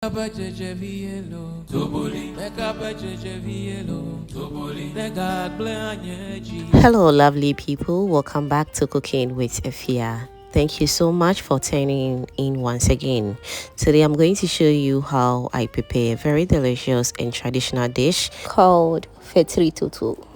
Hello, lovely people. Welcome back to Cooking with Efya. Thank you so much for tuning in once again. Today I'm going to show you how I prepare a very delicious and traditional dish called Fetri Toto.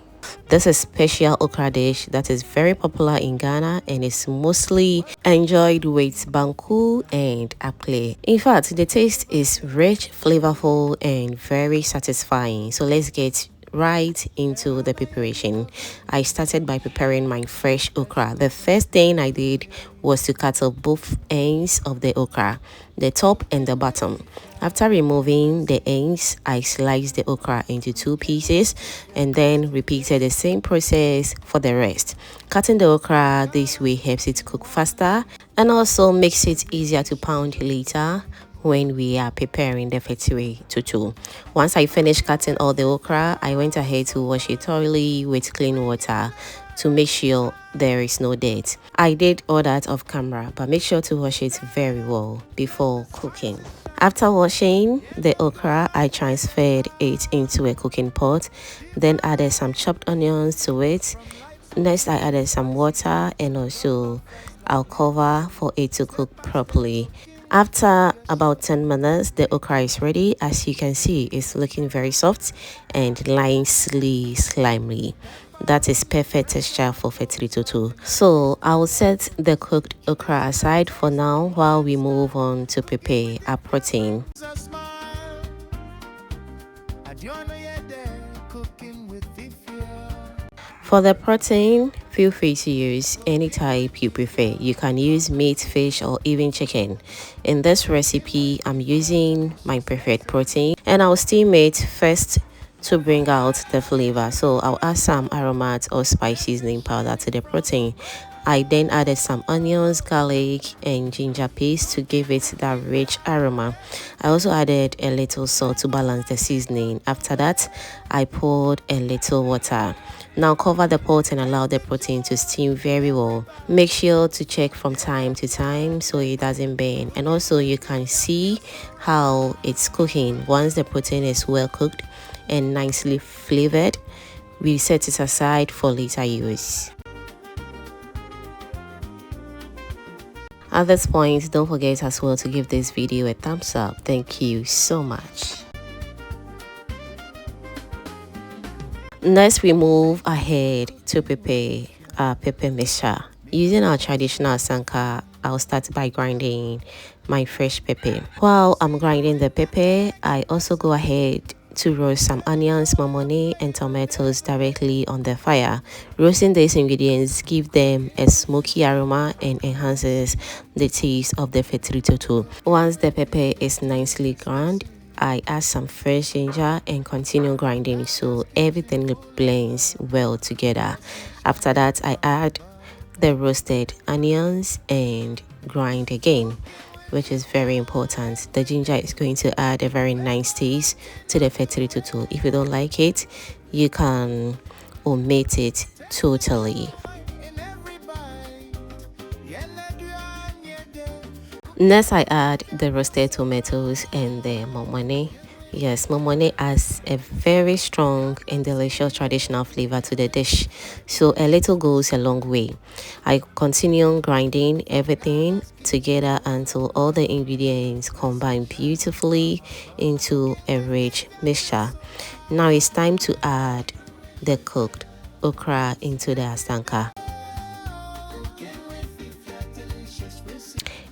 This is special okra dish that is very popular in Ghana and is mostly enjoyed with Banku and Okra. In fact, the taste is rich, flavorful, and very satisfying. So let's get right into the preparation. I started by preparing my fresh okra. The first thing I did was to cut off both ends of the okra, the top and the bottom. After removing the ends, I sliced the okra into 2 pieces and then repeated the same process for the rest. Cutting the okra this way helps it cook faster and also makes it easier to pound later when we are preparing the Fetri Toto. Once I finished cutting all the okra, I went ahead to wash it thoroughly with clean water to make sure there is no dirt. I did all that off camera, but make sure to wash it very well before cooking. After washing the okra, I transferred it into a cooking pot, then added some chopped onions to it. Next, I added some water and also I'll cover for it to cook properly. After about 10 minutes, the okra is ready. As you can see, it's looking very soft and nicely slimy. That is perfect texture for Fetri Toto. So I'll set the cooked okra aside for now while we move on to prepare our protein. For the protein, feel free to use any type you prefer. You can use meat, fish, or even chicken. In this recipe, I'm using my preferred protein and I'll steam it first to bring out the flavor. So I'll add some Aromate or spice seasoning powder to the protein. I then added some onions, garlic, and ginger paste to give it that rich aroma. I also added a little salt to balance the seasoning. After that, I poured a little water. Now cover the pot and allow the protein to steam very well. Make sure to check from time to time so it doesn't burn. And also you can see how it's cooking. Once the protein is well cooked and nicely flavored, we set it aside for later use. At this point, don't forget as well to give this video a thumbs up. Thank you so much. Next, we move ahead to prepare our pepper mixture. Using our traditional asanka, I'll start by grinding my fresh pepper. While I'm grinding the pepper, I also go ahead to roast some onions, momoni, and tomatoes directly on the fire. Roasting these ingredients give them a smoky aroma and enhances the taste of the Fetri Toto. Once the pepper is nicely ground, I add some fresh ginger and continue grinding so everything blends well together. After that, I add the roasted onions and grind again, which is very important. The ginger is going to add a very nice taste to the Fetri Toto. If you don't like it, you can omit it totally. Next, I add the roasted tomatoes and the momoni. Yes, momoni adds a very strong and delicious traditional flavor to the dish, so a little goes a long way. I continue grinding everything together until all the ingredients combine beautifully into a rich mixture. Now it's time to add the cooked okra into the asanka.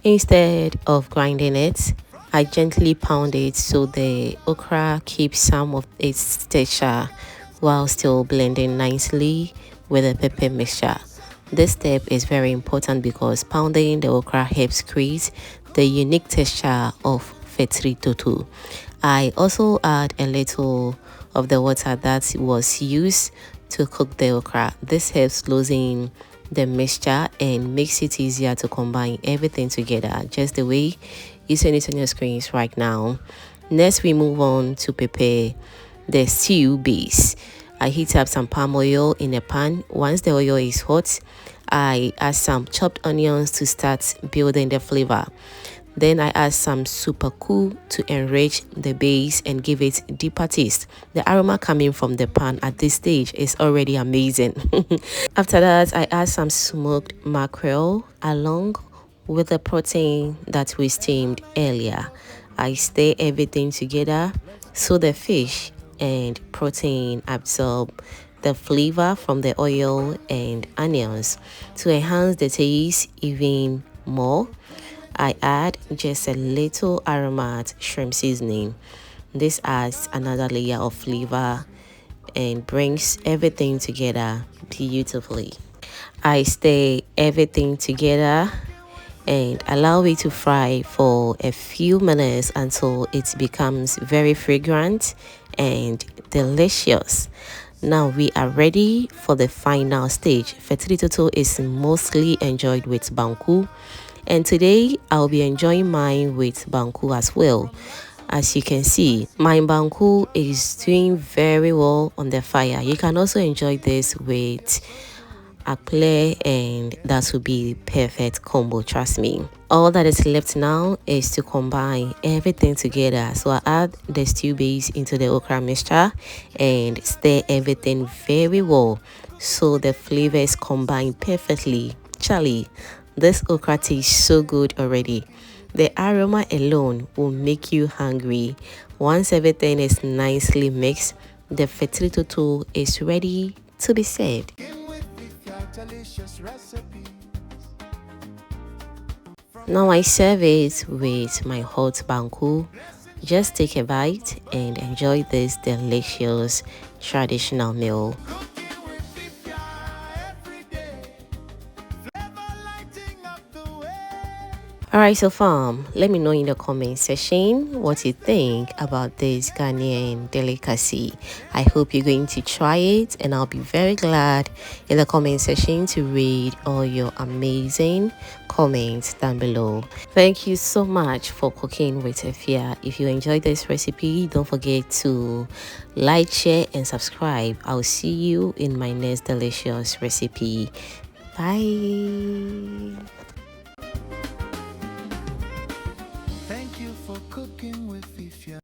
Instead of grinding it, I gently pound it so the okra keeps some of its texture while still blending nicely with the pepper mixture. This step is very important because pounding the okra helps create the unique texture of Fetri Toto. I also add a little of the water that was used to cook the okra. This helps loosen the mixture and makes it easier to combine everything together, just the way you see it on your screens right now. Next, we move on to prepare the stew base. I heat up some palm oil in a pan. Once the oil is hot, I add some chopped onions to start building the flavor. Then I add some super cool to enrich the base and give it deeper taste. The aroma coming from the pan at this stage is already amazing. After that, I add some smoked mackerel along with the protein that we steamed earlier. I stir everything together so the fish and protein absorb the flavor from the oil and onions. To enhance the taste even more, I add just a little Aromate shrimp seasoning. This adds another layer of flavor and brings everything together beautifully. I stir everything together and allow it to fry for a few minutes until it becomes very fragrant and delicious. Now we are ready for the final stage. Fetri Toto is mostly enjoyed with Banku, and today I'll be enjoying mine with Banku as well. As you can see, my Banku is doing very well on the fire. You can also enjoy this with a play, and that will be perfect combo, trust me. All that is left now is to combine everything together. So I add the stew base into the okra mixture and stir everything very well so the flavors combine perfectly. Charlie, this okra tastes so good already. The aroma alone will make you hungry. Once everything is nicely mixed, the Fetri Toto is ready to be served. Now I serve it with my hot Banku. Just take a bite and enjoy this delicious traditional meal. Alright, so fam, let me know in the comment section what you think about this Ghanaian delicacy. I hope you're going to try it, and I'll be very glad in the comment section to read all your amazing comments down below. Thank you so much for cooking with Efya. If you enjoyed this recipe, don't forget to like, share, and subscribe. I'll see you in my next delicious recipe. Bye. Thank you for cooking with Efya.